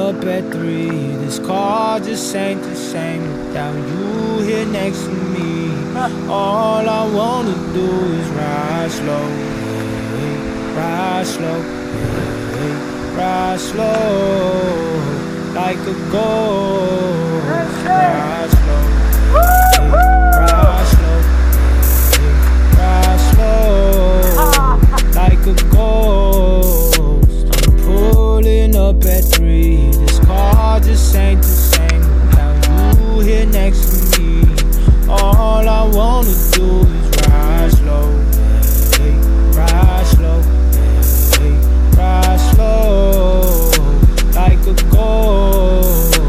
up at 3. This car just ain't the same without you here next to me. All I wanna do is ride slow, ride slow, ride slow, like a ghost. Ride slow, ride slow, ride slow, like a ghost. I'm pulling up at 3. This car just ain't the same without you here next to me. All I wanna do is ride slow, ride slow, ride slow, like a ghost.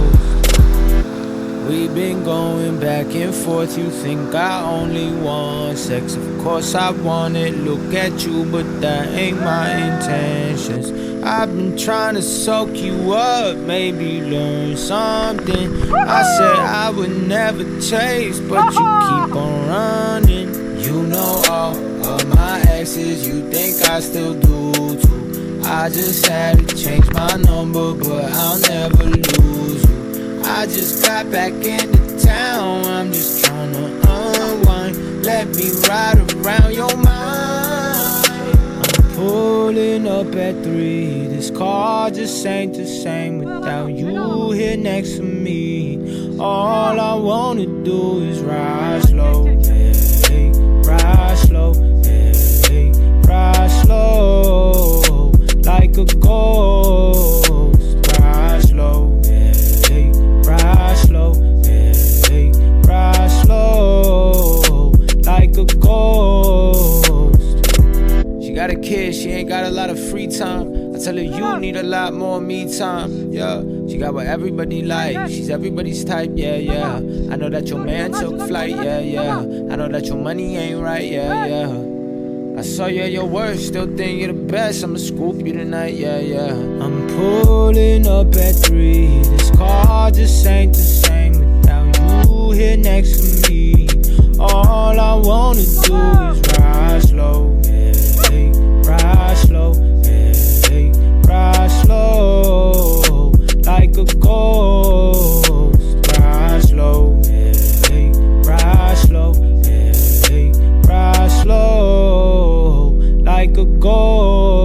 We've been going back and forth. You think I only want sex? Of course I want it. Look at you, but that ain't my intentions. I've been trying to soak you up, maybe learn something. I said I would never chase, but you keep on running. You know all of my exes, you think I still do too. I just had to change my number, but I'll never lose you. I just got back into town, I'm just trying to unwind. Let me ride around your mind. I'm pulling up at 3. This car just ain't the same without you here next to me. All I wanna do is ride slow, ride slow, ride slow, like a ghost. Ride slow, ride slow, ride slow, like a ghost. She got a kid, she ain't got a lot of free time. I tell her you need a lot more me time, yeah. She got what everybody like, she's everybody's type, yeah, yeah. I know that your man took flight, yeah, yeah. I know that your money ain't right, yeah, yeah. I saw you at your worst, still think you're the best. I'ma scoop you tonight, yeah, yeah. I'm pulling up at 3. This car just ain't the same without you here next to me. All I wanna do is ride slow, ride slow, ride slow, like a ghost. Ride slow, ride slow, ride slow, like a ghost.